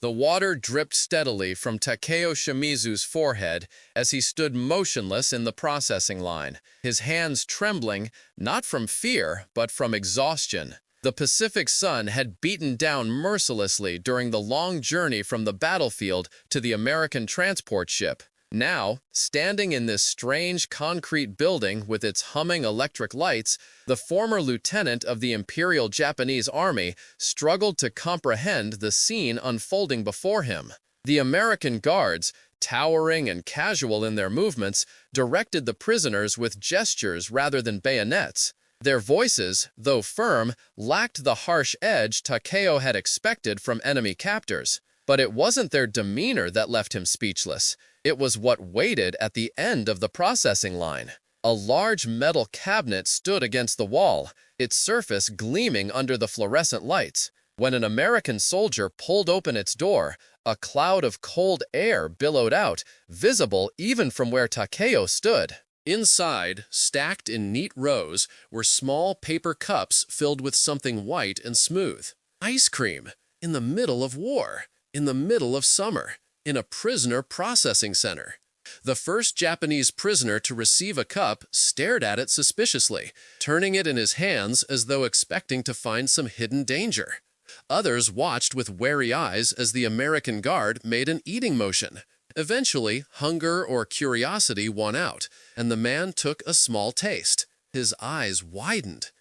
The water dripped steadily from Takeo Shimizu's forehead as he stood motionless in the processing line, his hands trembling, not from fear, but from exhaustion. The Pacific sun had beaten down mercilessly during the long journey from the battlefield to the American transport ship. Now, standing in this strange concrete building with its humming electric lights, the former lieutenant of the Imperial Japanese Army struggled to comprehend the scene unfolding before him. The American guards, towering and casual in their movements, directed the prisoners with gestures rather than bayonets. Their voices, though firm, lacked the harsh edge Takeo had expected from enemy captors. But it wasn't their demeanor that left him speechless. It was what waited at the end of the processing line. A large metal cabinet stood against the wall, its surface gleaming under the fluorescent lights. When an American soldier pulled open its door, a cloud of cold air billowed out, visible even from where Takeo stood. Inside, stacked in neat rows, were small paper cups filled with something white and smooth. Ice cream! In the middle of war! In the middle of summer! In a prisoner processing center. The first Japanese prisoner to receive a cup stared at it suspiciously, turning it in his hands as though expecting to find some hidden danger. Others watched with wary eyes as the American guard made an eating motion. Eventually, hunger or curiosity won out, and the man took a small taste. His eyes widened.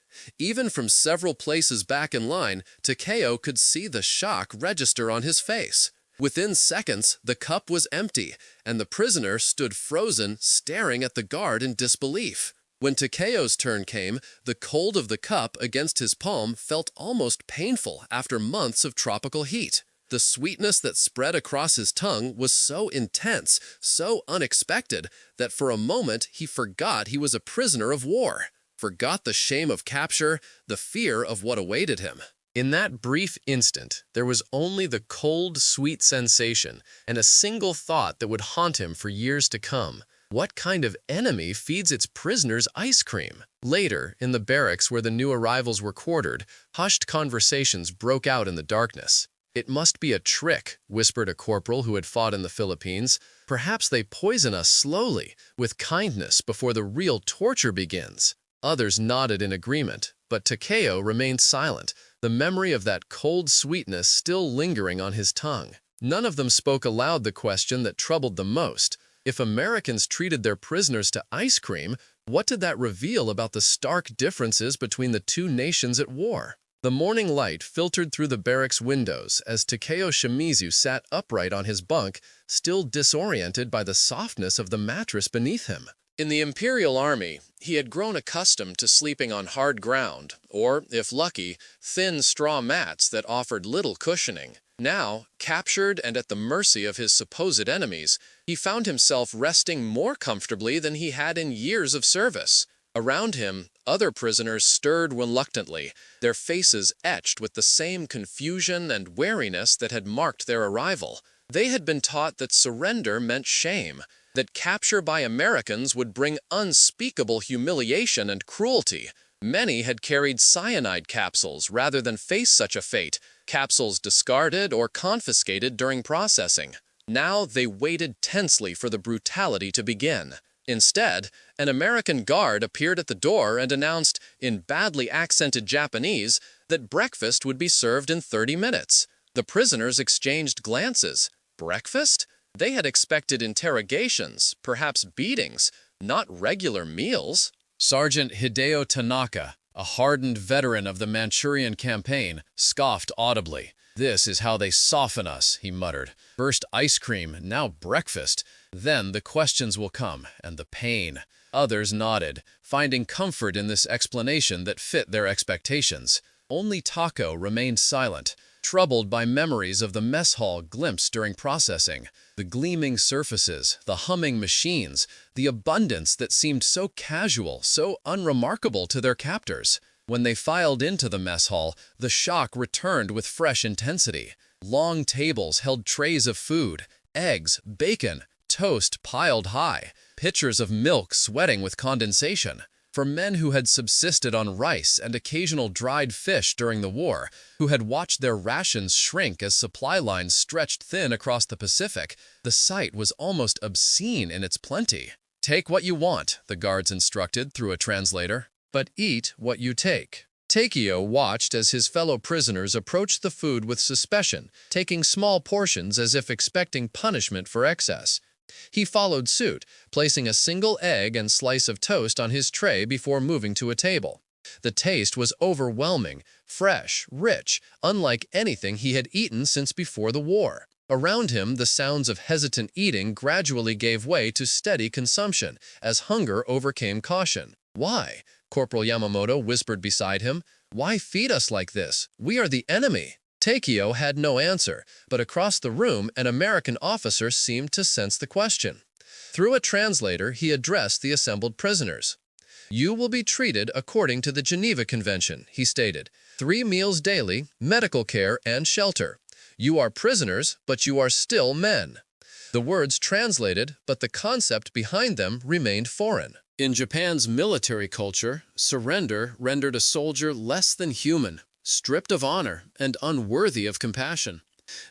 Even from several places back in line, Takeo could see the shock register on his face. Within seconds, the cup was empty, and the prisoner stood frozen, staring at the guard in disbelief. When Takeo's turn came, the cold of the cup against his palm felt almost painful after months of tropical heat. The sweetness that spread across his tongue was so intense, so unexpected, that for a moment he forgot he was a prisoner of war, forgot the shame of capture, the fear of what awaited him. In that brief instant, there was only the cold, sweet sensation and a single thought that would haunt him for years to come. What kind of enemy feeds its prisoners ice cream? Later, in the barracks where the new arrivals were quartered, hushed conversations broke out in the darkness. "It must be a trick," whispered a corporal who had fought in the Philippines. "Perhaps they poison us slowly, with kindness before the real torture begins." Others nodded in agreement, but Takeo remained silent, the memory of that cold sweetness still lingering on his tongue. None of them spoke aloud the question that troubled them most. If Americans treated their prisoners to ice cream, what did that reveal about the stark differences between the two nations at war? The morning light filtered through the barracks windows as Takeo Shimizu sat upright on his bunk, still disoriented by the softness of the mattress beneath him. In the Imperial Army, he had grown accustomed to sleeping on hard ground, or, if lucky, thin straw mats that offered little cushioning. Now, captured and at the mercy of his supposed enemies, he found himself resting more comfortably than he had in years of service. Around him, other prisoners stirred reluctantly, their faces etched with the same confusion and wariness that had marked their arrival. They had been taught that surrender meant shame, that capture by Americans would bring unspeakable humiliation and cruelty. Many had carried cyanide capsules rather than face such a fate, capsules discarded or confiscated during processing. Now they waited tensely for the brutality to begin. Instead, an American guard appeared at the door and announced, in badly accented Japanese, that breakfast would be served in 30 minutes. The prisoners exchanged glances. Breakfast? They had expected interrogations, perhaps beatings, not regular meals. Sergeant Hideo Tanaka, a hardened veteran of the Manchurian campaign, scoffed audibly. "This is how they soften us," he muttered. "First ice cream, now breakfast. Then the questions will come, and the pain." Others nodded, finding comfort in this explanation that fit their expectations. Only Tako remained silent, troubled by memories of the mess hall glimpsed during processing. The gleaming surfaces, the humming machines, the abundance that seemed so casual, so unremarkable to their captors. When they filed into the mess hall, the shock returned with fresh intensity. Long tables held trays of food, eggs, bacon, toast piled high, pitchers of milk sweating with condensation. For men who had subsisted on rice and occasional dried fish during the war, who had watched their rations shrink as supply lines stretched thin across the Pacific, the sight was almost obscene in its plenty. "Take what you want," the guards instructed through a translator, "but eat what you take." Takeo watched as his fellow prisoners approached the food with suspicion, taking small portions as if expecting punishment for excess. He followed suit, placing a single egg and slice of toast on his tray before moving to a table. The taste was overwhelming, fresh, rich, unlike anything he had eaten since before the war. Around him, the sounds of hesitant eating gradually gave way to steady consumption, as hunger overcame caution. "Why?" Corporal Yamamoto whispered beside him. "Why feed us like this? We are the enemy." Takeo had no answer, but across the room an American officer seemed to sense the question. Through a translator, he addressed the assembled prisoners. "You will be treated according to the Geneva Convention," he stated. 3 meals daily, medical care, and shelter. You are prisoners, but you are still men." The words translated, but the concept behind them remained foreign. In Japan's military culture, surrender rendered a soldier less than human, stripped of honor, and unworthy of compassion.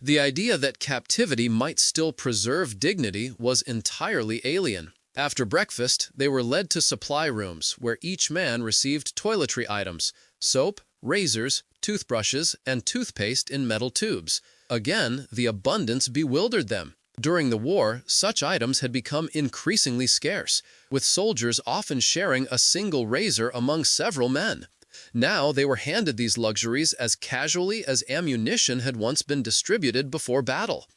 The idea that captivity might still preserve dignity was entirely alien. After breakfast, they were led to supply rooms, where each man received toiletry items, soap, razors, toothbrushes, and toothpaste in metal tubes. Again, the abundance bewildered them. During the war, such items had become increasingly scarce, with soldiers often sharing a single razor among several men. Now they were handed these luxuries as casually as ammunition had once been distributed before battle.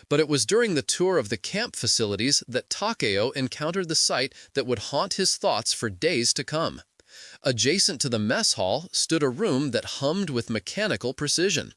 But it was during the tour of the camp facilities that Takeo encountered the sight that would haunt his thoughts for days to come. Adjacent to the mess hall stood a room that hummed with mechanical precision.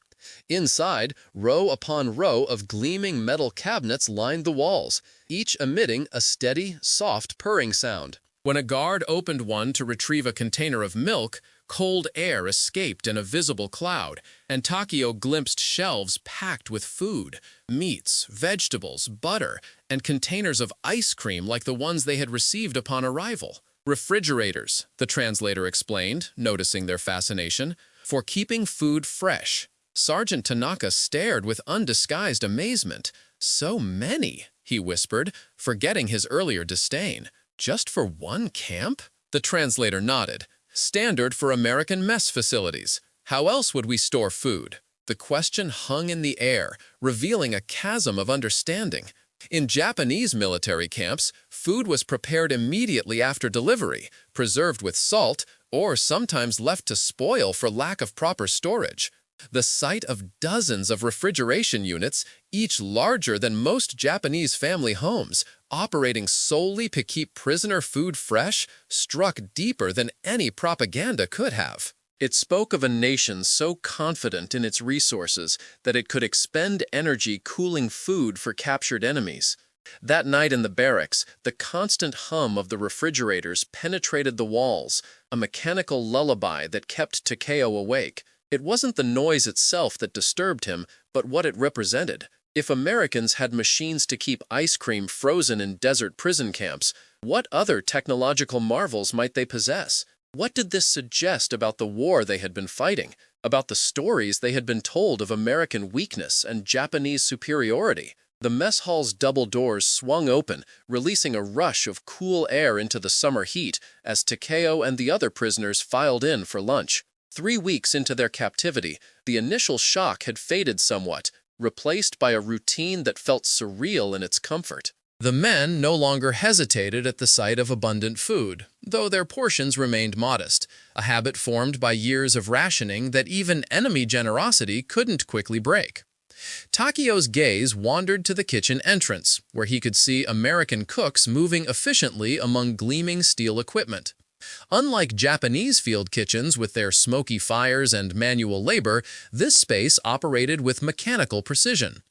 Inside, row upon row of gleaming metal cabinets lined the walls, each emitting a steady, soft purring sound. When a guard opened one to retrieve a container of milk, cold air escaped in a visible cloud, and Takeo glimpsed shelves packed with food, meats, vegetables, butter, and containers of ice cream like the ones they had received upon arrival. "Refrigerators," the translator explained, noticing their fascination, "for keeping food fresh." Sergeant Tanaka stared with undisguised amazement. "So many," he whispered, forgetting his earlier disdain. "Just for one camp?" The translator nodded. "Standard for American mess facilities. How else would we store food?" The question hung in the air, revealing a chasm of understanding. In Japanese military camps, food was prepared immediately after delivery, preserved with salt, or sometimes left to spoil for lack of proper storage. The sight of dozens of refrigeration units, each larger than most Japanese family homes, operating solely to keep prisoner food fresh, struck deeper than any propaganda could have. It spoke of a nation so confident in its resources that it could expend energy cooling food for captured enemies. That night in the barracks, the constant hum of the refrigerators penetrated the walls, a mechanical lullaby that kept Takeo awake. It wasn't the noise itself that disturbed him, but what it represented. If Americans had machines to keep ice cream frozen in desert prison camps, what other technological marvels might they possess? What did this suggest about the war they had been fighting, about the stories they had been told of American weakness and Japanese superiority? The mess hall's double doors swung open, releasing a rush of cool air into the summer heat as Takeo and the other prisoners filed in for lunch. 3 weeks into their captivity, the initial shock had faded somewhat, replaced by a routine that felt surreal in its comfort. The men no longer hesitated at the sight of abundant food, though their portions remained modest, a habit formed by years of rationing that even enemy generosity couldn't quickly break. Takeo's gaze wandered to the kitchen entrance, where he could see American cooks moving efficiently among gleaming steel equipment. Unlike Japanese field kitchens with their smoky fires and manual labor, this space operated with mechanical precision.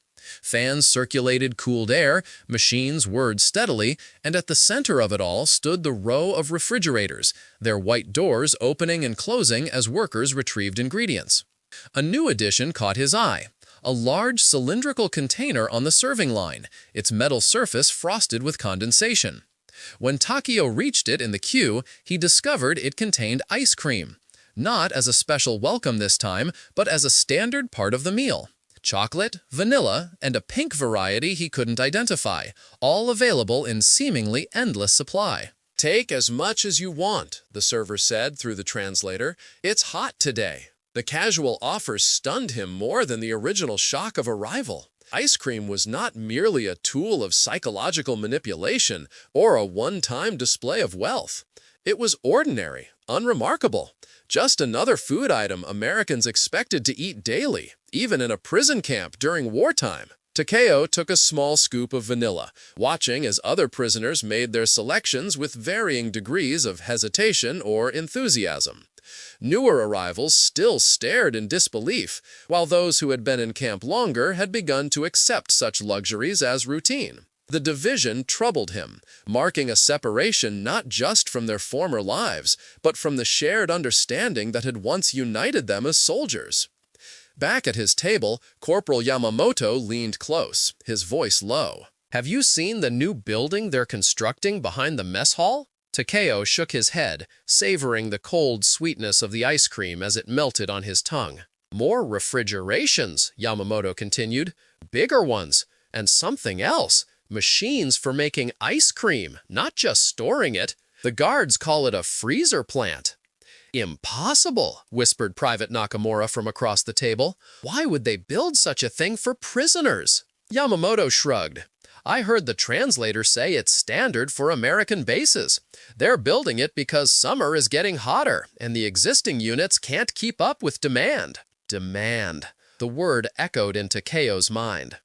Fans circulated cooled air, machines whirred steadily, and at the center of it all stood the row of refrigerators, their white doors opening and closing as workers retrieved ingredients. A new addition caught his eye. A large cylindrical container on the serving line, its metal surface frosted with condensation. When Takeo reached it in the queue, he discovered it contained ice cream. Not as a special welcome this time, but as a standard part of the meal. Chocolate, vanilla, and a pink variety he couldn't identify, all available in seemingly endless supply. "Take as much as you want," the server said through the translator. "It's hot today." The casual offer stunned him more than the original shock of arrival. Ice cream was not merely a tool of psychological manipulation or a one-time display of wealth. It was ordinary, unremarkable, just another food item Americans expected to eat daily, even in a prison camp during wartime. Takeo took a small scoop of vanilla, watching as other prisoners made their selections with varying degrees of hesitation or enthusiasm. Newer arrivals still stared in disbelief, while those who had been in camp longer had begun to accept such luxuries as routine. The division troubled him, marking a separation not just from their former lives, but from the shared understanding that had once united them as soldiers. Back at his table, Corporal Yamamoto leaned close, his voice low. "Have you seen the new building they're constructing behind the mess hall?" Takeo shook his head, savoring the cold sweetness of the ice cream as it melted on his tongue. "More refrigerations," Yamamoto continued. "Bigger ones. And something else. Machines for making ice cream, not just storing it. The guards call it a freezer plant." "Impossible," whispered Private Nakamura from across the table. "Why would they build such a thing for prisoners?" Yamamoto shrugged. "I heard the translator say it's standard for American bases. They're building it because summer is getting hotter, and the existing units can't keep up with demand." Demand. The word echoed in Takeo's mind.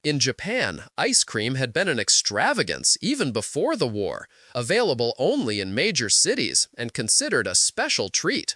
In Japan, ice cream had been an extravagance even before the war, available only in major cities and considered a special treat.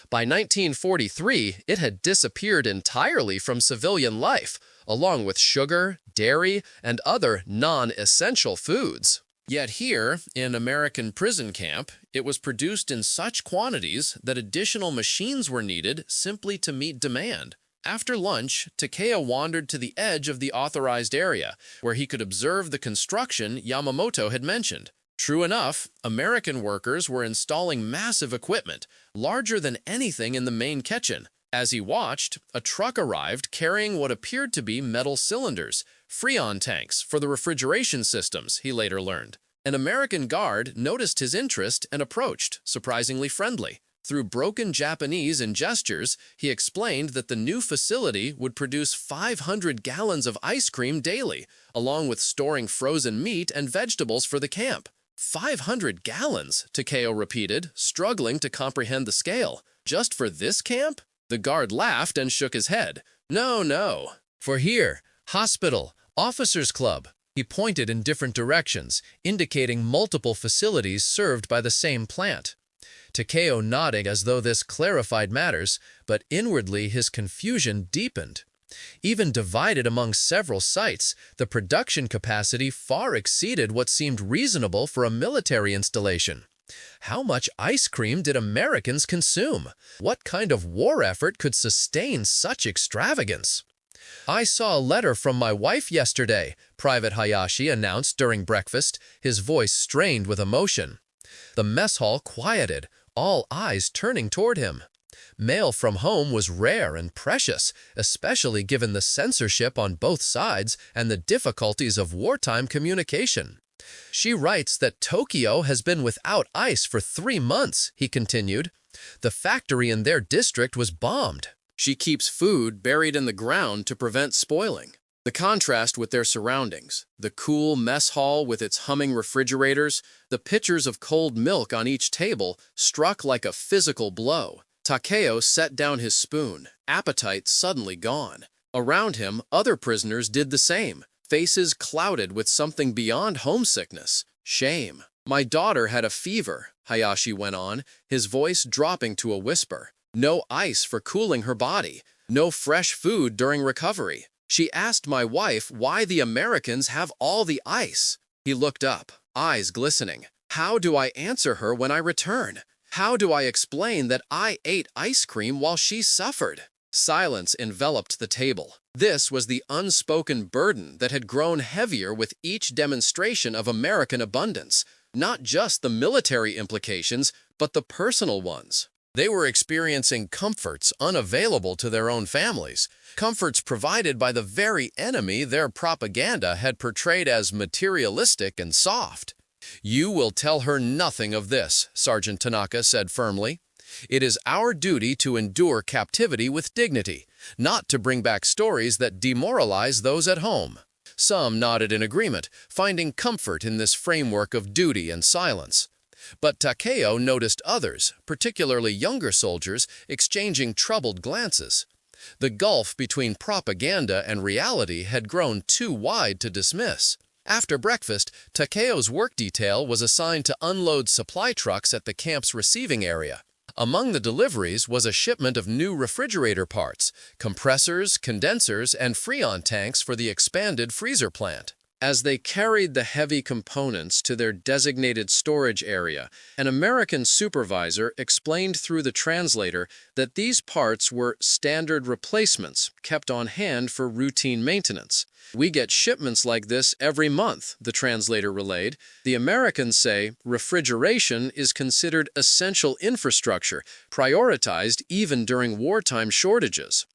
By 1943, it had disappeared entirely from civilian life, along with sugar, dairy, and other non-essential foods. Yet here, in American prison camp, it was produced in such quantities that additional machines were needed simply to meet demand. After lunch, Takeo wandered to the edge of the authorized area, where he could observe the construction Yamamoto had mentioned. True enough, American workers were installing massive equipment, larger than anything in the main kitchen. As he watched, a truck arrived carrying what appeared to be metal cylinders, Freon tanks for the refrigeration systems, he later learned. An American guard noticed his interest and approached, surprisingly friendly. Through broken Japanese and gestures, he explained that the new facility would produce 500 gallons of ice cream daily, along with storing frozen meat and vegetables for the camp. 500 gallons, Takeo repeated, struggling to comprehend the scale. Just for this camp? The guard laughed and shook his head. "No, no. For here, hospital, officers' club." He pointed in different directions, indicating multiple facilities served by the same plant. Takeo nodding as though this clarified matters, but inwardly his confusion deepened. Even divided among several sites, the production capacity far exceeded what seemed reasonable for a military installation. How much ice cream did Americans consume? What kind of war effort could sustain such extravagance? "I saw a letter from my wife yesterday," Private Hayashi announced during breakfast, his voice strained with emotion. The mess hall quieted, all eyes turning toward him. Mail from home was rare and precious, especially given the censorship on both sides and the difficulties of wartime communication. "She writes that Tokyo has been without ice for 3 months," he continued. "The factory in their district was bombed. She keeps food buried in the ground to prevent spoiling." The contrast with their surroundings, the cool mess hall with its humming refrigerators, the pitchers of cold milk on each table, struck like a physical blow. Takeo set down his spoon, appetite suddenly gone. Around him, other prisoners did the same, faces clouded with something beyond homesickness, shame. "My daughter had a fever," Hayashi went on, his voice dropping to a whisper. "No ice for cooling her body, no fresh food during recovery. She asked my wife why the Americans have all the ice." He looked up, eyes glistening. "How do I answer her when I return? How do I explain that I ate ice cream while she suffered?" Silence enveloped the table. This was the unspoken burden that had grown heavier with each demonstration of American abundance. Not just the military implications, but the personal ones. They were experiencing comforts unavailable to their own families, comforts provided by the very enemy their propaganda had portrayed as materialistic and soft. "You will tell her nothing of this," Sergeant Tanaka said firmly. "It is our duty to endure captivity with dignity, not to bring back stories that demoralize those at home." Some nodded in agreement, finding comfort in this framework of duty and silence. But Takeo noticed others, particularly younger soldiers, exchanging troubled glances. The gulf between propaganda and reality had grown too wide to dismiss. After breakfast, Takeo's work detail was assigned to unload supply trucks at the camp's receiving area. Among the deliveries was a shipment of new refrigerator parts, compressors, condensers, and Freon tanks for the expanded freezer plant. As they carried the heavy components to their designated storage area, an American supervisor explained through the translator that these parts were standard replacements kept on hand for routine maintenance. "We get shipments like this every month," the translator relayed. "The Americans say refrigeration is considered essential infrastructure, prioritized even during wartime shortages."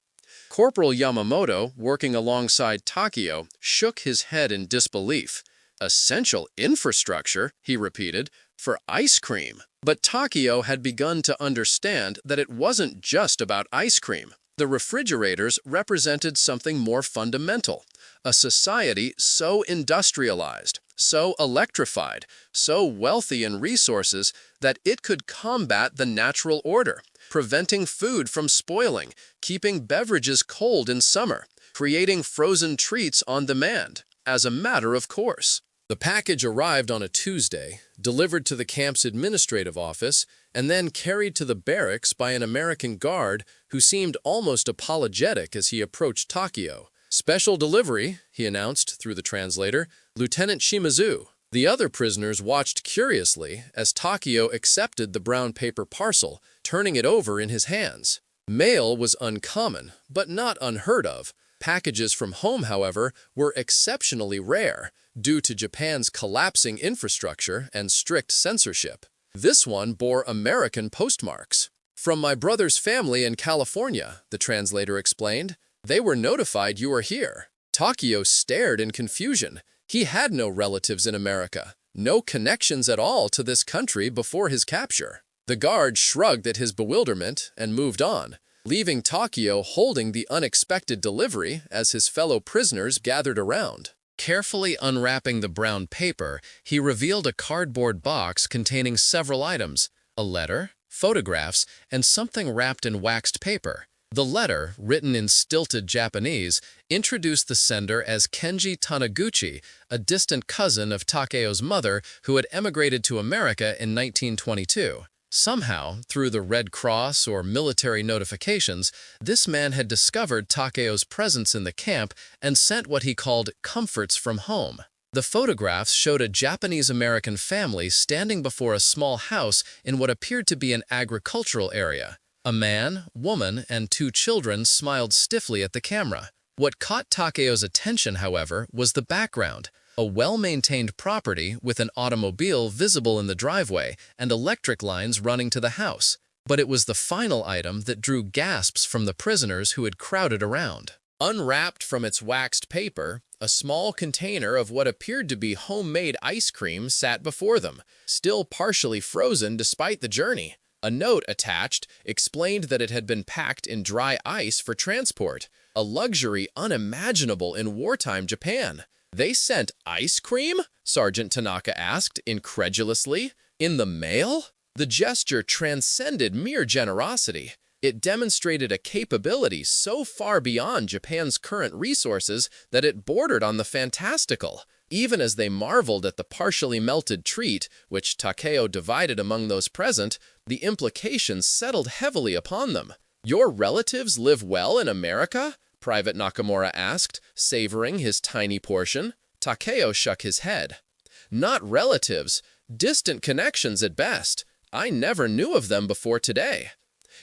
Corporal Yamamoto, working alongside Takeo, shook his head in disbelief. "Essential infrastructure," he repeated, "for ice cream." But Takeo had begun to understand that it wasn't just about ice cream. The refrigerators represented something more fundamental, a society so industrialized, so electrified, so wealthy in resources that it could combat the natural order, preventing food from spoiling, keeping beverages cold in summer, creating frozen treats on demand, as a matter of course. The package arrived on a Tuesday, delivered to the camp's administrative office, and then carried to the barracks by an American guard who seemed almost apologetic as he approached Takeo. "Special delivery," he announced through the translator, "Lieutenant Shimizu." The other prisoners watched curiously as Takeo accepted the brown paper parcel, turning it over in his hands. Mail was uncommon, but not unheard of. Packages from home, however, were exceptionally rare due to Japan's collapsing infrastructure and strict censorship. This one bore American postmarks. "From my brother's family in California," the translator explained. "They were notified you were here." Takeo stared in confusion. He had no relatives in America, no connections at all to this country before his capture. The guard shrugged at his bewilderment and moved on, leaving Takeo holding the unexpected delivery as his fellow prisoners gathered around. Carefully unwrapping the brown paper, he revealed a cardboard box containing several items: a letter, photographs, and something wrapped in waxed paper. The letter, written in stilted Japanese, introduced the sender as Kenji Taniguchi, a distant cousin of Takeo's mother who had emigrated to America in 1922. Somehow, through the Red Cross or military notifications, this man had discovered Takeo's presence in the camp and sent what he called comforts from home. The photographs showed a Japanese-American family standing before a small house in what appeared to be an agricultural area. A man, woman, and 2 children smiled stiffly at the camera. What caught Takeo's attention, however, was the background: a well-maintained property with an automobile visible in the driveway and electric lines running to the house. But it was the final item that drew gasps from the prisoners who had crowded around. Unwrapped from its waxed paper, a small container of what appeared to be homemade ice cream sat before them, still partially frozen despite the journey. A note attached explained that it had been packed in dry ice for transport, a luxury unimaginable in wartime Japan. "They sent ice cream?" Sergeant Tanaka asked incredulously. "In the mail?" The gesture transcended mere generosity. It demonstrated a capability so far beyond Japan's current resources that it bordered on the fantastical. Even as they marveled at the partially melted treat, which Takeo divided among those present, the implications settled heavily upon them. "Your relatives live well in America?" Private Nakamura asked, savoring his tiny portion. Takeo shook his head. "Not relatives, distant connections at best. I never knew of them before today."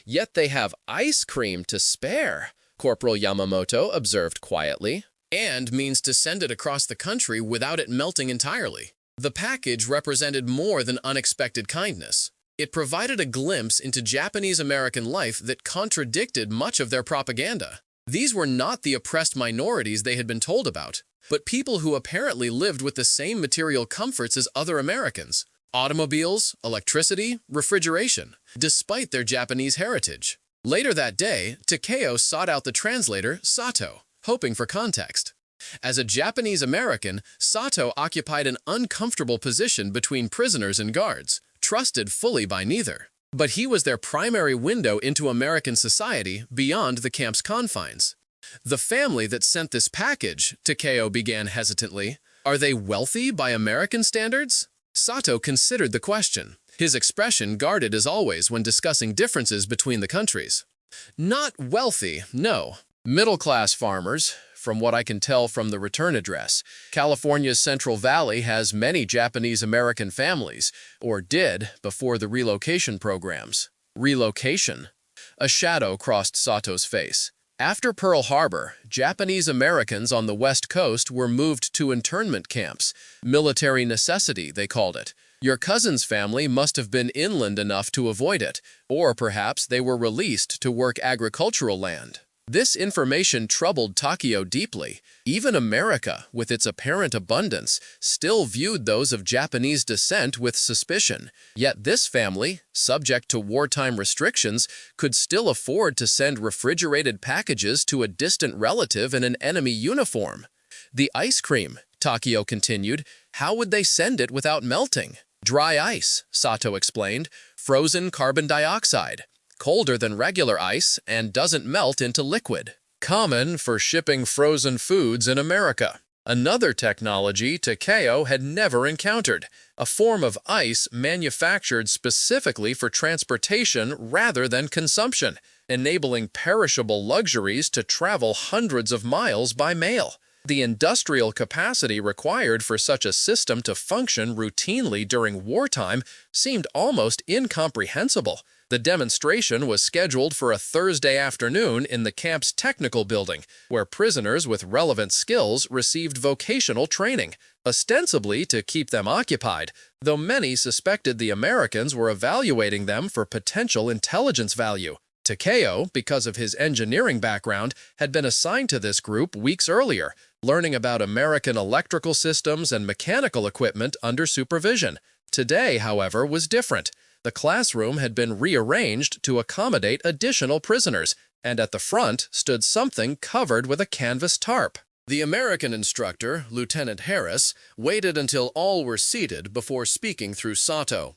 "Yet they have ice cream to spare," Corporal Yamamoto observed quietly. "And means to send it across the country without it melting entirely." The package represented more than unexpected kindness. It provided a glimpse into Japanese-American life that contradicted much of their propaganda. These were not the oppressed minorities they had been told about, but people who apparently lived with the same material comforts as other Americans: automobiles, electricity, refrigeration, despite their Japanese heritage. Later that day, Takeo sought out the translator, Sato, hoping for context. As a Japanese American, Sato occupied an uncomfortable position between prisoners and guards, trusted fully by neither. But he was their primary window into American society beyond the camp's confines. "The family that sent this package," Takeo began hesitantly, "are they wealthy by American standards?" Sato considered the question, his expression guarded as always when discussing differences between the countries. "Not wealthy, no. Middle-class farmers, from what I can tell from the return address. California's Central Valley has many Japanese-American families, or did before the relocation programs." Relocation? A shadow crossed Sato's face. After Pearl Harbor, Japanese Americans on the West Coast were moved to internment camps. Military necessity, they called it. Your cousin's family must have been inland enough to avoid it, or perhaps they were released to work agricultural land. This information troubled Takeo deeply. Even America, with its apparent abundance, still viewed those of Japanese descent with suspicion. Yet this family, subject to wartime restrictions, could still afford to send refrigerated packages to a distant relative in an enemy uniform. "The ice cream," Takeo continued, "how would they send it without melting?" "Dry ice," Sato explained, "frozen carbon dioxide. Colder than regular ice and doesn't melt into liquid. Common for shipping frozen foods in America." Another technology Takeo had never encountered, a form of ice manufactured specifically for transportation rather than consumption, enabling perishable luxuries to travel hundreds of miles by mail. The industrial capacity required for such a system to function routinely during wartime seemed almost incomprehensible. The demonstration was scheduled for a Thursday afternoon in the camp's technical building, where prisoners with relevant skills received vocational training, ostensibly to keep them occupied, though many suspected the Americans were evaluating them for potential intelligence value. Takeo, because of his engineering background, had been assigned to this group weeks earlier, learning about American electrical systems and mechanical equipment under supervision. Today, however, was different. The classroom had been rearranged to accommodate additional prisoners, and at the front stood something covered with a canvas tarp. The American instructor, Lieutenant Harris, waited until all were seated before speaking through Sato.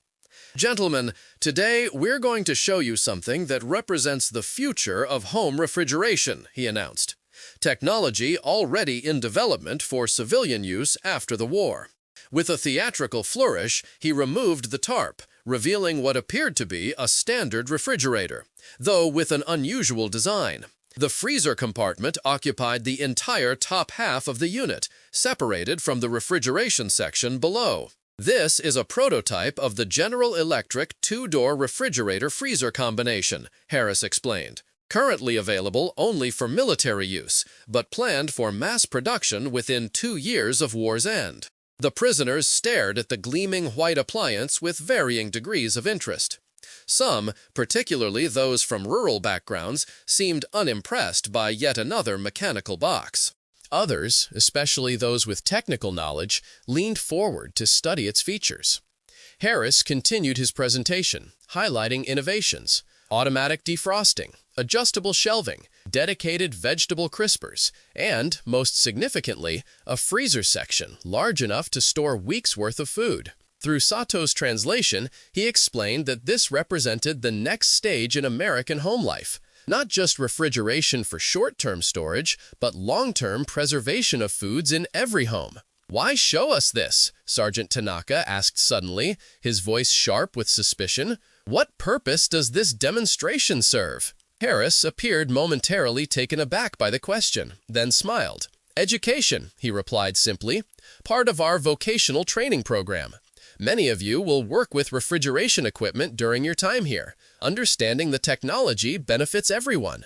"Gentlemen, today we're going to show you something that represents the future of home refrigeration," he announced. "Technology already in development for civilian use after the war." With a theatrical flourish, he removed the tarp, revealing what appeared to be a standard refrigerator, though with an unusual design. The freezer compartment occupied the entire top half of the unit, separated from the refrigeration section below. "This is a prototype of the General Electric two-door refrigerator-freezer combination," Harris explained. "Currently available only for military use, but planned for mass production within 2 years of war's end." The prisoners stared at the gleaming white appliance with varying degrees of interest. Some, particularly those from rural backgrounds, seemed unimpressed by yet another mechanical box. Others, especially those with technical knowledge, leaned forward to study its features. Harris continued his presentation, highlighting innovations: automatic defrosting, adjustable shelving, dedicated vegetable crispers, and, most significantly, a freezer section large enough to store weeks' worth of food. Through Sato's translation, he explained that this represented the next stage in American home life, not just refrigeration for short-term storage, but long-term preservation of foods in every home. "Why show us this?" Sergeant Tanaka asked suddenly, his voice sharp with suspicion. "What purpose does this demonstration serve?" Harris appeared momentarily taken aback by the question, then smiled. "Education," he replied simply, "part of our vocational training program. Many of you will work with refrigeration equipment during your time here. Understanding the technology benefits everyone."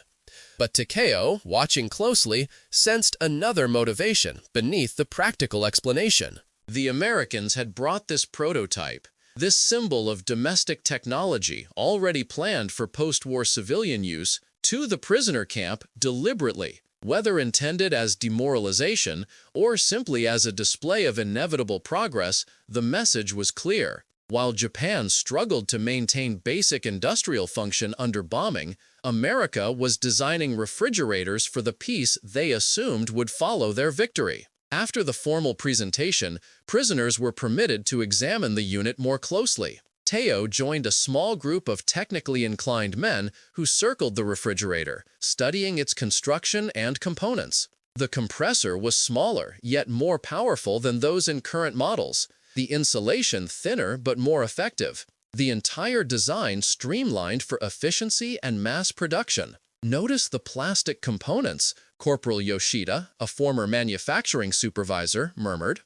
But Takeo, watching closely, sensed another motivation beneath the practical explanation. The Americans had brought this prototype, this symbol of domestic technology already planned for post-war civilian use, to the prisoner camp deliberately, whether intended as demoralization or simply as a display of inevitable progress. The message was clear. While Japan struggled to maintain basic industrial function under bombing, America was designing refrigerators for the peace they assumed would follow their victory. After the formal presentation, prisoners were permitted to examine the unit more closely. Teo joined a small group of technically inclined men who circled the refrigerator, studying its construction and components. The compressor was smaller, yet more powerful than those in current models. The insulation thinner but more effective. The entire design streamlined for efficiency and mass production. Notice the plastic components, Corporal Yoshida, a former manufacturing supervisor, murmured.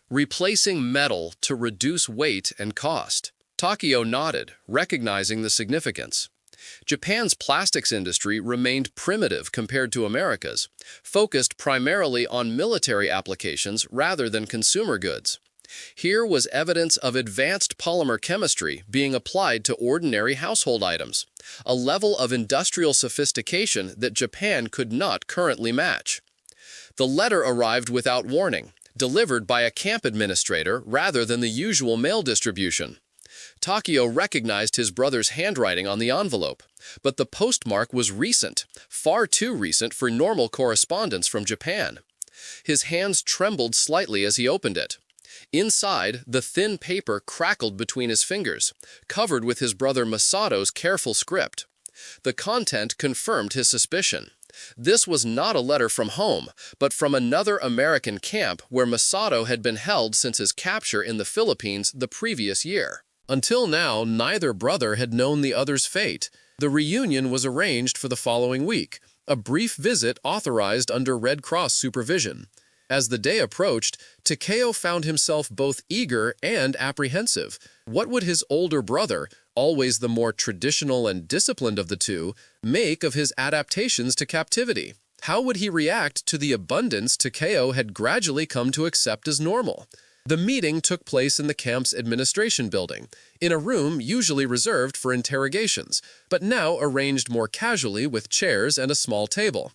Replacing metal to reduce weight and cost. Takeo nodded, recognizing the significance. Japan's plastics industry remained primitive compared to America's, focused primarily on military applications rather than consumer goods. Here was evidence of advanced polymer chemistry being applied to ordinary household items, a level of industrial sophistication that Japan could not currently match. The letter arrived without warning, delivered by a camp administrator rather than the usual mail distribution. Takeo recognized his brother's handwriting on the envelope, but the postmark was recent, far too recent for normal correspondence from Japan. His hands trembled slightly as he opened it. Inside, the thin paper crackled between his fingers, covered with his brother Masato's careful script. The content confirmed his suspicion. This was not a letter from home, but from another American camp where Masato had been held since his capture in the Philippines the previous year. Until now, neither brother had known the other's fate. The reunion was arranged for the following week, a brief visit authorized under Red Cross supervision. As the day approached, Takeo found himself both eager and apprehensive. What would his older brother, always the more traditional and disciplined of the two, make of his adaptations to captivity? How would he react to the abundance Takeo had gradually come to accept as normal? The meeting took place in the camp's administration building, in a room usually reserved for interrogations, but now arranged more casually with chairs and a small table.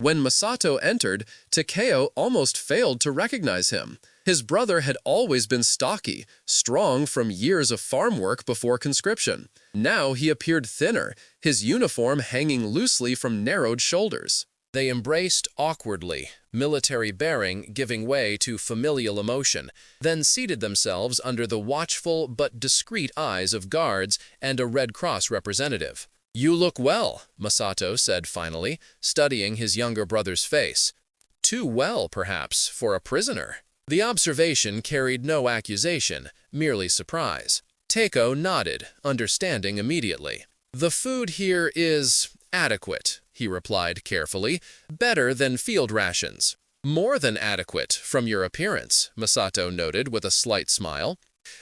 When Masato entered, Takeo almost failed to recognize him. His brother had always been stocky, strong from years of farm work before conscription. Now he appeared thinner, his uniform hanging loosely from narrowed shoulders. They embraced awkwardly, military bearing giving way to familial emotion, then seated themselves under the watchful but discreet eyes of guards and a Red Cross representative. "You look well," Masato said finally, studying his younger brother's face. "Too well, perhaps, for a prisoner." The observation carried no accusation, merely surprise. Takeo nodded, understanding immediately. "The food here is adequate," he replied carefully, "better than field rations." "More than adequate, from your appearance," Masato noted with a slight smile.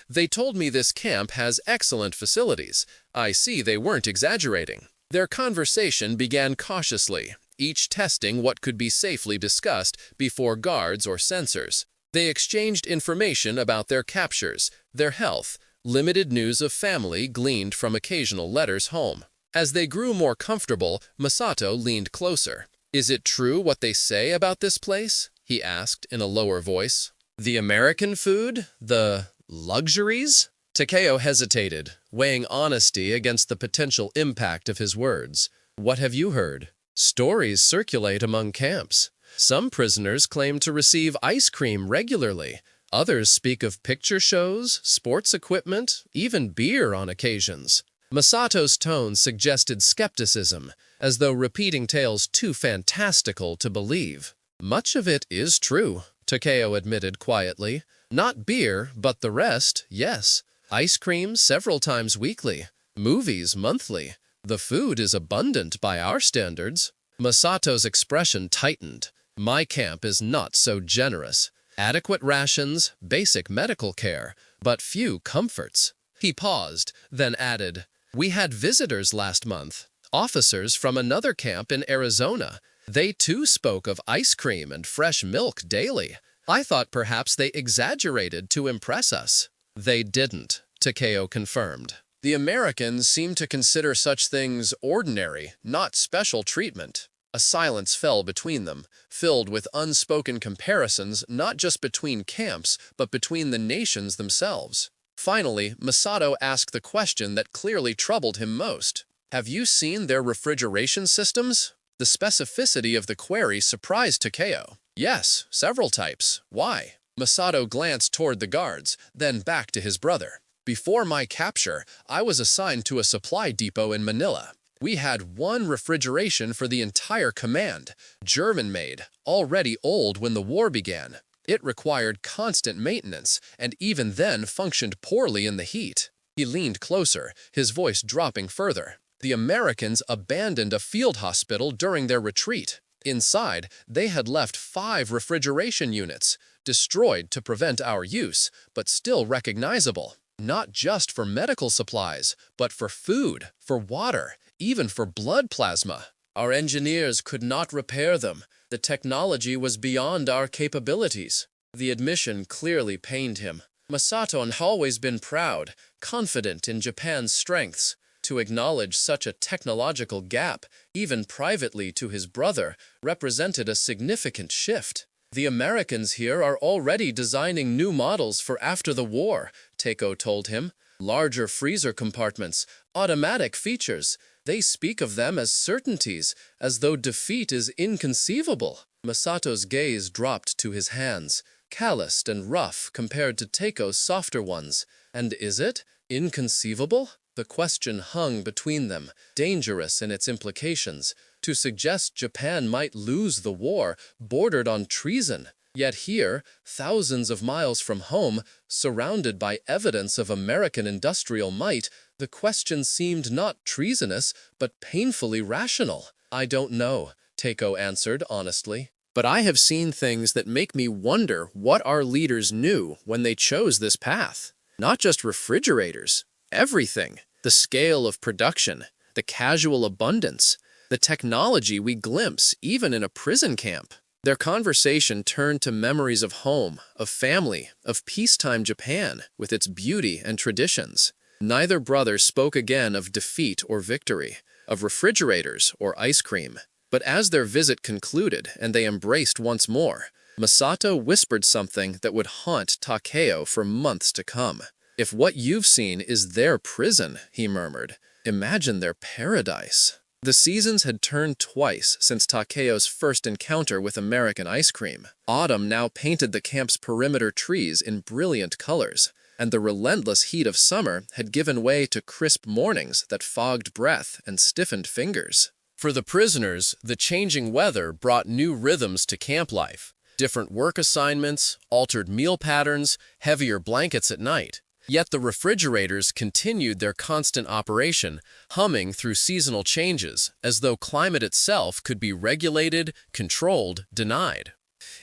"They told me this camp has excellent facilities. I see they weren't exaggerating." Their conversation began cautiously, each testing what could be safely discussed before guards or censors. They exchanged information about their captures, their health, limited news of family gleaned from occasional letters home. As they grew more comfortable, Masato leaned closer. "Is it true what they say about this place?" he asked in a lower voice. "The American food? The luxuries?" Takeo hesitated, weighing honesty against the potential impact of his words. "What have you heard?" "Stories circulate among camps. Some prisoners claim to receive ice cream regularly. Others speak of picture shows, sports equipment, even beer on occasions." Masato's tone suggested skepticism, as though repeating tales too fantastical to believe. "Much of it is true," Takeo admitted quietly. "Not beer, but the rest, yes. Ice cream several times weekly. Movies monthly. The food is abundant by our standards." Masato's expression tightened. "My camp is not so generous. Adequate rations, basic medical care, but few comforts." He paused, then added, "We had visitors last month, officers from another camp in Arizona. They too spoke of ice cream and fresh milk daily. I thought perhaps they exaggerated to impress us. They didn't, Takeo confirmed. The Americans seemed to consider such things ordinary, not special treatment. A silence fell between them, filled with unspoken comparisons not just between camps, but between the nations themselves. Finally, Masato asked the question that clearly troubled him most. Have you seen their refrigeration systems? The specificity of the query surprised Takeo. Yes, several types. Why? Masato glanced toward the guards, then back to his brother. Before my capture, I was assigned to a supply depot in Manila. We had one refrigeration for the entire command, German-made, already old when the war began. It required constant maintenance, and even then functioned poorly in the heat. He leaned closer, his voice dropping further. The Americans abandoned a field hospital during their retreat. Inside, they had left 5 refrigeration units, destroyed to prevent our use, but still recognizable. Not just for medical supplies, but for food, for water, even for blood plasma. Our engineers could not repair them. The technology was beyond our capabilities. The admission clearly pained him. Masato had always been proud, confident in Japan's strengths. To acknowledge such a technological gap, even privately to his brother, represented a significant shift. The Americans here are already designing new models for after the war, Takeo told him. Larger freezer compartments, automatic features. They speak of them as certainties, as though defeat is inconceivable. Masato's gaze dropped to his hands, calloused and rough compared to Takeo's softer ones. And is it inconceivable? The question hung between them, dangerous in its implications. To suggest Japan might lose the war bordered on treason. Yet here, thousands of miles from home, surrounded by evidence of American industrial might, the question seemed not treasonous, but painfully rational. I don't know, Takeo answered honestly. But I have seen things that make me wonder what our leaders knew when they chose this path. Not just refrigerators, everything. The scale of production, the casual abundance, the technology we glimpse even in a prison camp. Their conversation turned to memories of home, of family, of peacetime Japan with its beauty and traditions. Neither brother spoke again of defeat or victory, of refrigerators or ice cream. But as their visit concluded and they embraced once more, Masato whispered something that would haunt Takeo for months to come. If what you've seen is their prison, he murmured, imagine their paradise. The seasons had turned twice since Takeo's first encounter with American ice cream. Autumn now painted the camp's perimeter trees in brilliant colors, and the relentless heat of summer had given way to crisp mornings that fogged breath and stiffened fingers. For the prisoners, the changing weather brought new rhythms to camp life. Different work assignments, altered meal patterns, heavier blankets at night. Yet the refrigerators continued their constant operation, humming through seasonal changes, as though climate itself could be regulated, controlled, denied.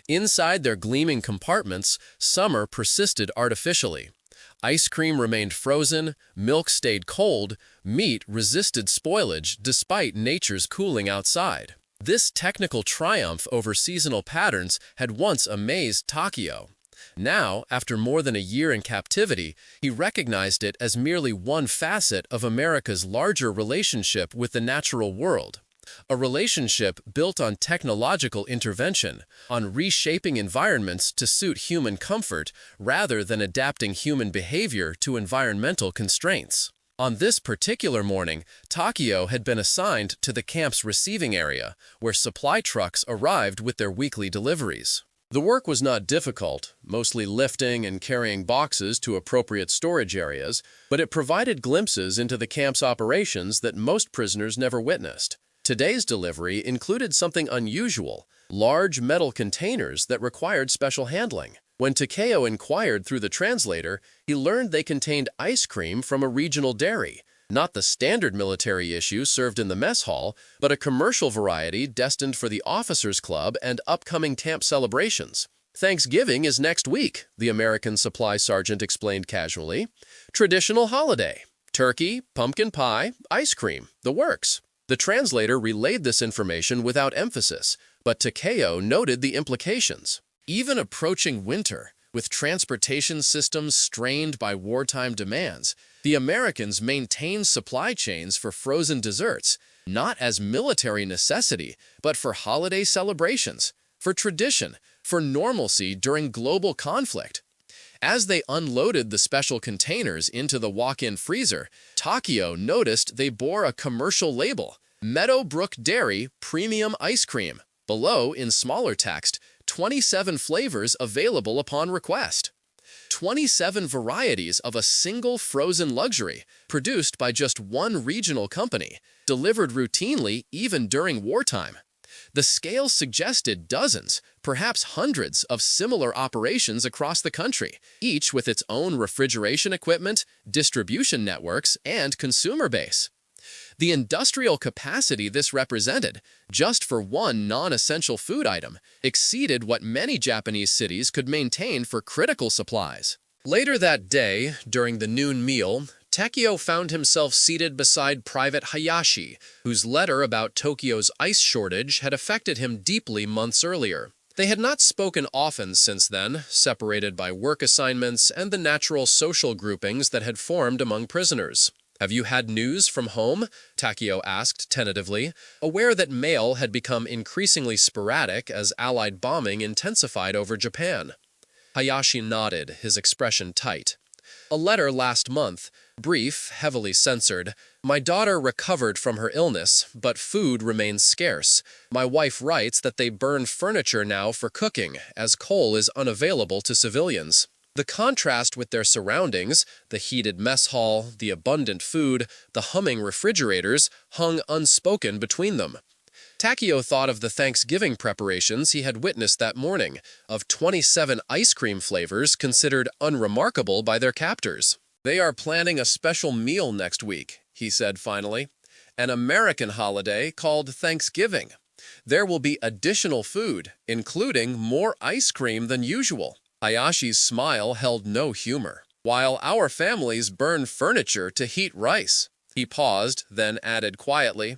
Inside their gleaming compartments, summer persisted artificially. Ice cream remained frozen, milk stayed cold, meat resisted spoilage despite nature's cooling outside. This technical triumph over seasonal patterns had once amazed Takeo. Now, after more than a year in captivity, he recognized it as merely one facet of America's larger relationship with the natural world. A relationship built on technological intervention, on reshaping environments to suit human comfort rather than adapting human behavior to environmental constraints. On this particular morning, Takeo had been assigned to the camp's receiving area, where supply trucks arrived with their weekly deliveries. The work was not difficult, mostly lifting and carrying boxes to appropriate storage areas, but it provided glimpses into the camp's operations that most prisoners never witnessed. Today's delivery included something unusual, large metal containers that required special handling. When Takeo inquired through the translator, he learned they contained ice cream from a regional dairy, not the standard military issue served in the mess hall, but a commercial variety destined for the officers' club and upcoming camp celebrations. Thanksgiving is next week, the American supply sergeant explained casually. Traditional holiday. Turkey, pumpkin pie, ice cream, the works. The translator relayed this information without emphasis, but Takeo noted the implications. Even approaching winter, with transportation systems strained by wartime demands, the Americans maintained supply chains for frozen desserts, not as military necessity, but for holiday celebrations, for tradition, for normalcy during global conflict. As they unloaded the special containers into the walk-in freezer, Takeo noticed they bore a commercial label, Meadowbrook Dairy Premium Ice Cream. Below, in smaller text, 27 flavors available upon request. 27 varieties of a single frozen luxury, produced by just one regional company, delivered routinely even during wartime. The scale suggested dozens, perhaps hundreds of similar operations across the country, each with its own refrigeration equipment, distribution networks, and consumer base. The industrial capacity this represented, just for one non-essential food item, exceeded what many Japanese cities could maintain for critical supplies. Later that day, during the noon meal, Takeo found himself seated beside Private Hayashi, whose letter about Tokyo's ice shortage had affected him deeply months earlier. They had not spoken often since then, separated by work assignments and the natural social groupings that had formed among prisoners. "Have you had news from home?" Takeo asked tentatively, aware that mail had become increasingly sporadic as Allied bombing intensified over Japan. Hayashi nodded, his expression tight. "A letter last month, brief, heavily censored. My daughter recovered from her illness, but food remains scarce. My wife writes that they burn furniture now for cooking, as coal is unavailable to civilians." The contrast with their surroundings, the heated mess hall, the abundant food, the humming refrigerators, hung unspoken between them. Takeo thought of the Thanksgiving preparations he had witnessed that morning, of 27 ice cream flavors considered unremarkable by their captors. "They are planning a special meal next week," he said finally. "An American holiday called Thanksgiving. There will be additional food, including more ice cream than usual." Hayashi's smile held no humor. "While our families burn furniture to heat rice." He paused, then added quietly,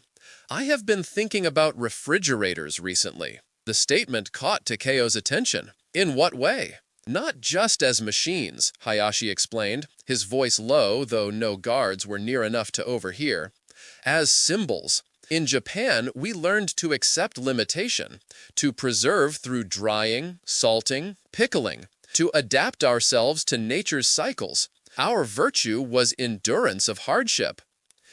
"I have been thinking about refrigerators recently." The statement caught Takeo's attention. "In what way?" "Not just as machines," Hayashi explained, his voice low, though no guards were near enough to overhear. "As symbols. In Japan, we learned to accept limitation, to preserve through drying, salting, pickling, to adapt ourselves to nature's cycles. Our virtue was endurance of hardship."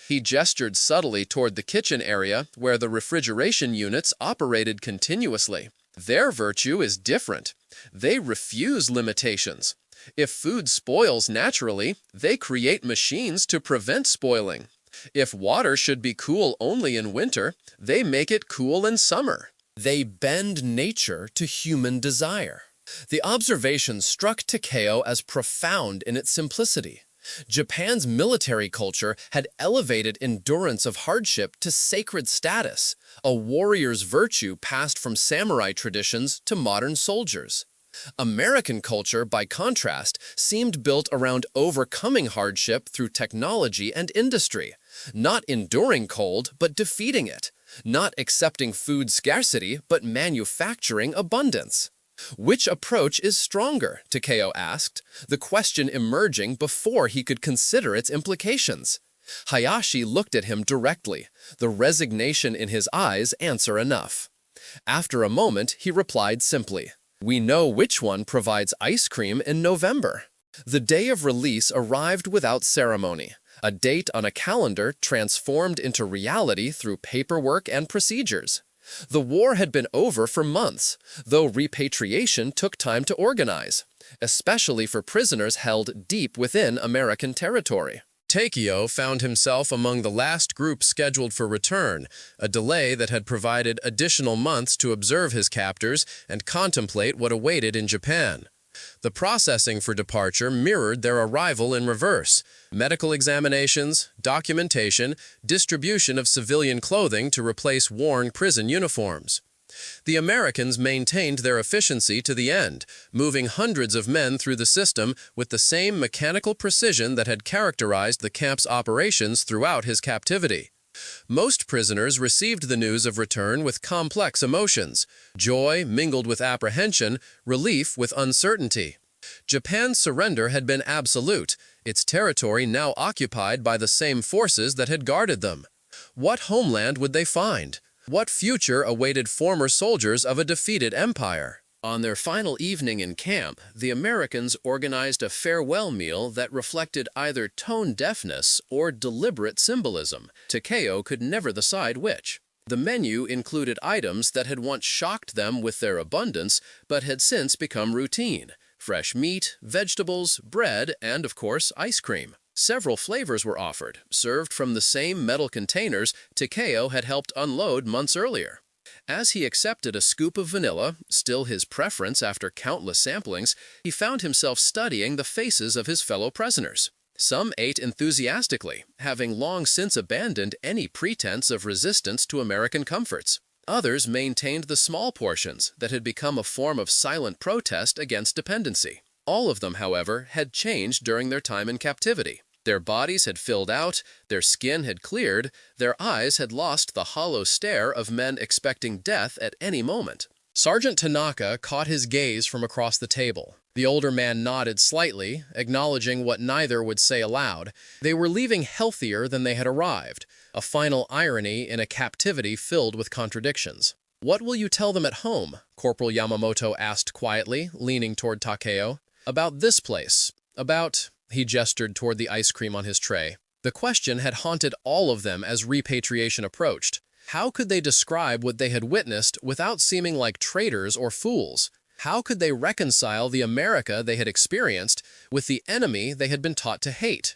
He gestured subtly toward the kitchen area where the refrigeration units operated continuously. "Their virtue is different. They refuse limitations. If food spoils naturally, they create machines to prevent spoiling. If water should be cool only in winter, they make it cool in summer. They bend nature to human desire." The observation struck Takeo as profound in its simplicity. Japan's military culture had elevated endurance of hardship to sacred status, a warrior's virtue passed from samurai traditions to modern soldiers. American culture, by contrast, seemed built around overcoming hardship through technology and industry, not enduring cold but defeating it, not accepting food scarcity but manufacturing abundance. "Which approach is stronger?" Takeo asked, the question emerging before he could consider its implications. Hayashi looked at him directly, the resignation in his eyes answer enough. After a moment, he replied simply, "We know which one provides ice cream in November." The day of release arrived without ceremony, a date on a calendar transformed into reality through paperwork and procedures. The war had been over for months, though repatriation took time to organize, especially for prisoners held deep within American territory. Takeo found himself among the last group scheduled for return, a delay that had provided additional months to observe his captors and contemplate what awaited in Japan. The processing for departure mirrored their arrival in reverse: medical examinations, documentation, distribution of civilian clothing to replace worn prison uniforms. The Americans maintained their efficiency to the end, moving hundreds of men through the system with the same mechanical precision that had characterized the camp's operations throughout his captivity. Most prisoners received the news of return with complex emotions, joy mingled with apprehension, relief with uncertainty. Japan's surrender had been absolute, its territory now occupied by the same forces that had guarded them. What homeland would they find? What future awaited former soldiers of a defeated empire? On their final evening in camp, the Americans organized a farewell meal that reflected either tone deafness or deliberate symbolism. Takeo could never decide which. The menu included items that had once shocked them with their abundance, but had since become routine. Fresh meat, vegetables, bread, and, of course, ice cream. Several flavors were offered, served from the same metal containers Takeo had helped unload months earlier. As he accepted a scoop of vanilla, still his preference after countless samplings, he found himself studying the faces of his fellow prisoners. Some ate enthusiastically, having long since abandoned any pretense of resistance to American comforts. Others maintained the small portions that had become a form of silent protest against dependency. All of them, however, had changed during their time in captivity. Their bodies had filled out, their skin had cleared, their eyes had lost the hollow stare of men expecting death at any moment. Sergeant Tanaka caught his gaze from across the table. The older man nodded slightly, acknowledging what neither would say aloud. They were leaving healthier than they had arrived, a final irony in a captivity filled with contradictions. "What will you tell them at home?" Corporal Yamamoto asked quietly, leaning toward Takeo. "About this place. About—" He gestured toward the ice cream on his tray. The question had haunted all of them as repatriation approached. How could they describe what they had witnessed without seeming like traitors or fools? How could they reconcile the America they had experienced with the enemy they had been taught to hate?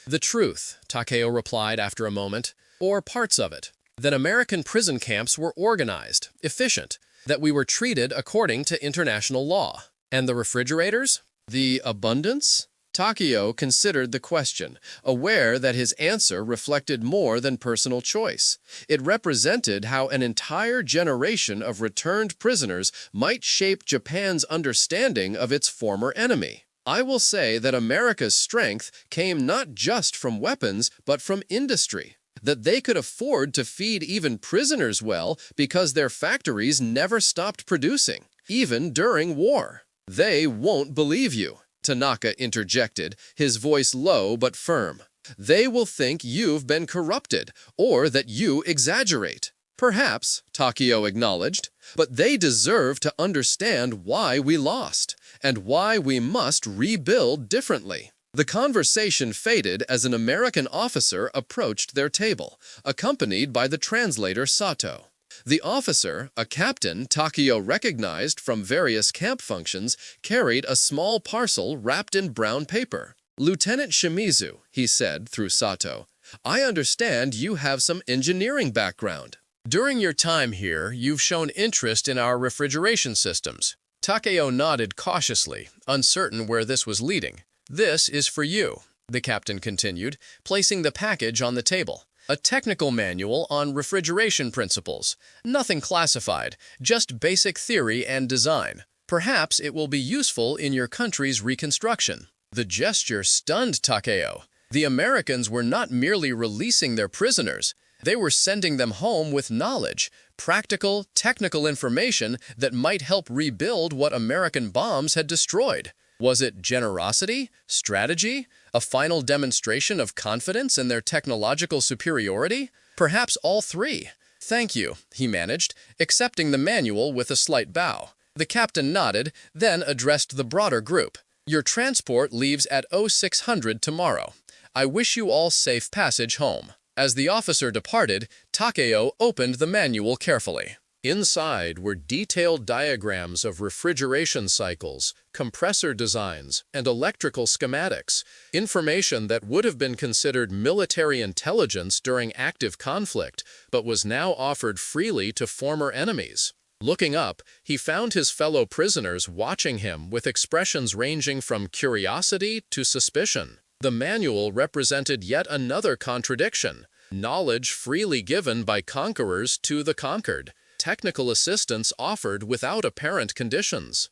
"The truth," Takeo replied after a moment, "or parts of it. That American prison camps were organized, efficient, that we were treated according to international law. And the refrigerators? The abundance?" Takeo considered the question, aware that his answer reflected more than personal choice. It represented how an entire generation of returned prisoners might shape Japan's understanding of its former enemy. "I will say that America's strength came not just from weapons, but from industry. That they could afford to feed even prisoners well because their factories never stopped producing, even during war." "They won't believe you," Tanaka interjected, his voice low but firm. "They will think you've been corrupted, or that you exaggerate." "Perhaps," Takeo acknowledged, "but they deserve to understand why we lost, and why we must rebuild differently." The conversation faded as an American officer approached their table, accompanied by the translator Sato. The officer, a captain Takeo recognized from various camp functions, carried a small parcel wrapped in brown paper. "Lieutenant Shimizu," he said through Sato, "I understand you have some engineering background. During your time here, you've shown interest in our refrigeration systems." Takeo nodded cautiously, uncertain where this was leading. "This is for you," the captain continued, placing the package on the table. "A technical manual on refrigeration principles. Nothing classified, just basic theory and design. Perhaps it will be useful in your country's reconstruction." The gesture stunned Takeo. The Americans were not merely releasing their prisoners. They were sending them home with knowledge, practical, technical information that might help rebuild what American bombs had destroyed. Was it generosity? Strategy? A final demonstration of confidence in their technological superiority? Perhaps all three. "Thank you," he managed, accepting the manual with a slight bow. The captain nodded, then addressed the broader group. "Your transport leaves at 0600 tomorrow. I wish you all safe passage home." As the officer departed, Takeo opened the manual carefully. Inside were detailed diagrams of refrigeration cycles, compressor designs, and electrical schematics, information that would have been considered military intelligence during active conflict, but was now offered freely to former enemies. Looking up, he found his fellow prisoners watching him with expressions ranging from curiosity to suspicion. The manual represented yet another contradiction: knowledge freely given by conquerors to the conquered. Technical assistance offered without apparent conditions.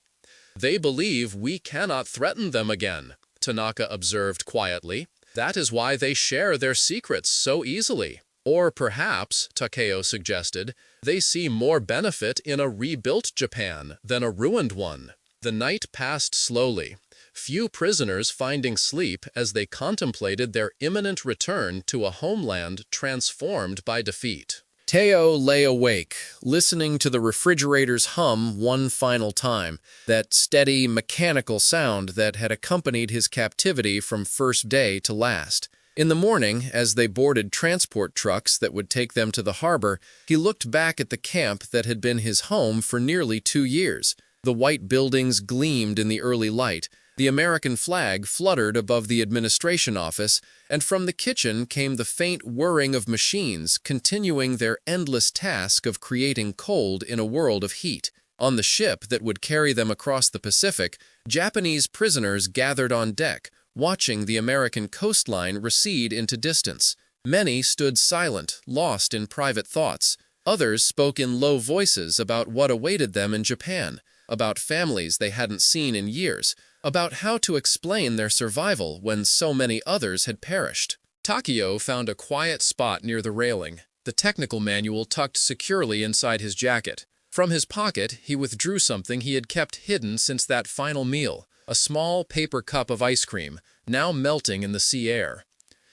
"They believe we cannot threaten them again," Tanaka observed quietly. "That is why they share their secrets so easily." Or perhaps, Takeo suggested, they see more benefit in a rebuilt Japan than a ruined one. The night passed slowly, few prisoners finding sleep as they contemplated their imminent return to a homeland transformed by defeat. Teo lay awake, listening to the refrigerator's hum one final time, that steady, mechanical sound that had accompanied his captivity from first day to last. In the morning, as they boarded transport trucks that would take them to the harbor, he looked back at the camp that had been his home for nearly 2 years. The white buildings gleamed in the early light, the American flag fluttered above the administration office, and from the kitchen came the faint whirring of machines continuing their endless task of creating cold in a world of heat. On the ship that would carry them across the Pacific, Japanese prisoners gathered on deck, watching the American coastline recede into distance. Many stood silent, lost in private thoughts. Others spoke in low voices about what awaited them in Japan, about families they hadn't seen in years, about how to explain their survival when so many others had perished. Takeo found a quiet spot near the railing, the technical manual tucked securely inside his jacket. From his pocket, he withdrew something he had kept hidden since that final meal, a small paper cup of ice cream, now melting in the sea air.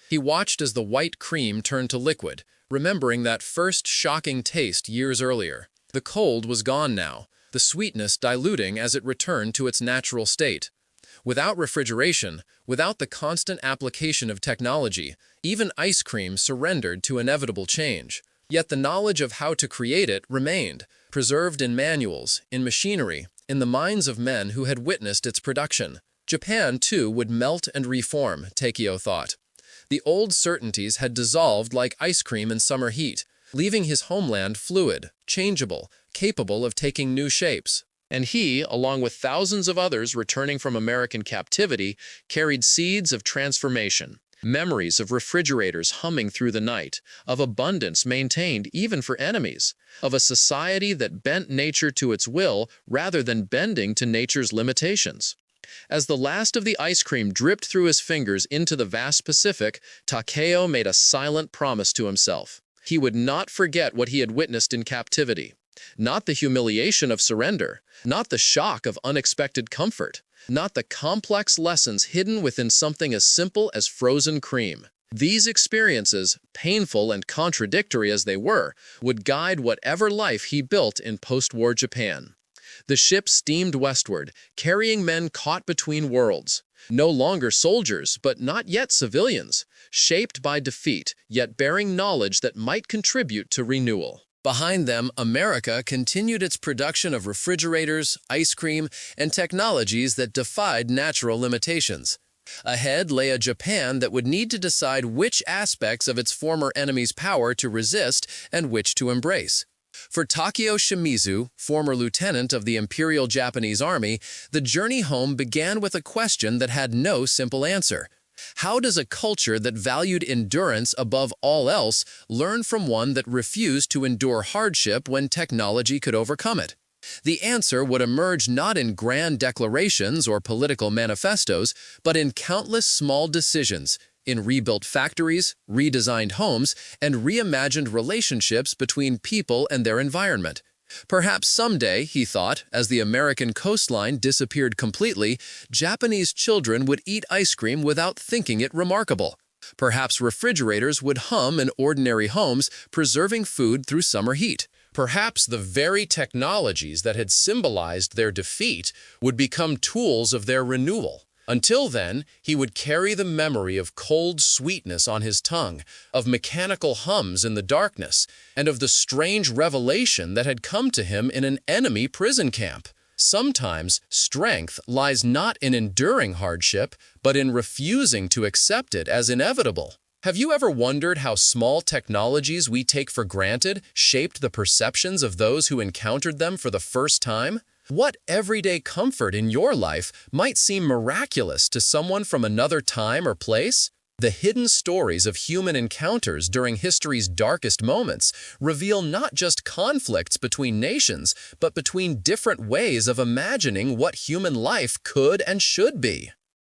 He watched as the white cream turned to liquid, remembering that first shocking taste years earlier. The cold was gone now, the sweetness diluting as it returned to its natural state. Without refrigeration, without the constant application of technology, even ice cream surrendered to inevitable change. Yet the knowledge of how to create it remained, preserved in manuals, in machinery, in the minds of men who had witnessed its production. Japan, too, would melt and reform, Takeo thought. The old certainties had dissolved like ice cream in summer heat, leaving his homeland fluid, changeable, capable of taking new shapes. And he, along with thousands of others returning from American captivity, carried seeds of transformation, memories of refrigerators humming through the night, of abundance maintained even for enemies, of a society that bent nature to its will rather than bending to nature's limitations. As the last of the ice cream dripped through his fingers into the vast Pacific, Takeo made a silent promise to himself. He would not forget what he had witnessed in captivity. Not the humiliation of surrender, not the shock of unexpected comfort, not the complex lessons hidden within something as simple as frozen cream. These experiences, painful and contradictory as they were, would guide whatever life he built in post-war Japan. The ship steamed westward, carrying men caught between worlds. No longer soldiers, but not yet civilians, shaped by defeat, yet bearing knowledge that might contribute to renewal. Behind them, America continued its production of refrigerators, ice cream, and technologies that defied natural limitations. Ahead lay a Japan that would need to decide which aspects of its former enemy's power to resist and which to embrace. For Takeo Shimizu, former lieutenant of the Imperial Japanese Army, the journey home began with a question that had no simple answer. How does a culture that valued endurance above all else learn from one that refused to endure hardship when technology could overcome it? The answer would emerge not in grand declarations or political manifestos, but in countless small decisions, in rebuilt factories, redesigned homes, and reimagined relationships between people and their environment. Perhaps someday, he thought, as the American coastline disappeared completely, Japanese children would eat ice cream without thinking it remarkable. Perhaps refrigerators would hum in ordinary homes, preserving food through summer heat. Perhaps the very technologies that had symbolized their defeat would become tools of their renewal. Until then, he would carry the memory of cold sweetness on his tongue, of mechanical hums in the darkness, and of the strange revelation that had come to him in an enemy prison camp. Sometimes, strength lies not in enduring hardship, but in refusing to accept it as inevitable. Have you ever wondered how small technologies we take for granted shaped the perceptions of those who encountered them for the first time? What everyday comfort in your life might seem miraculous to someone from another time or place? The hidden stories of human encounters during history's darkest moments reveal not just conflicts between nations, but between different ways of imagining what human life could and should be.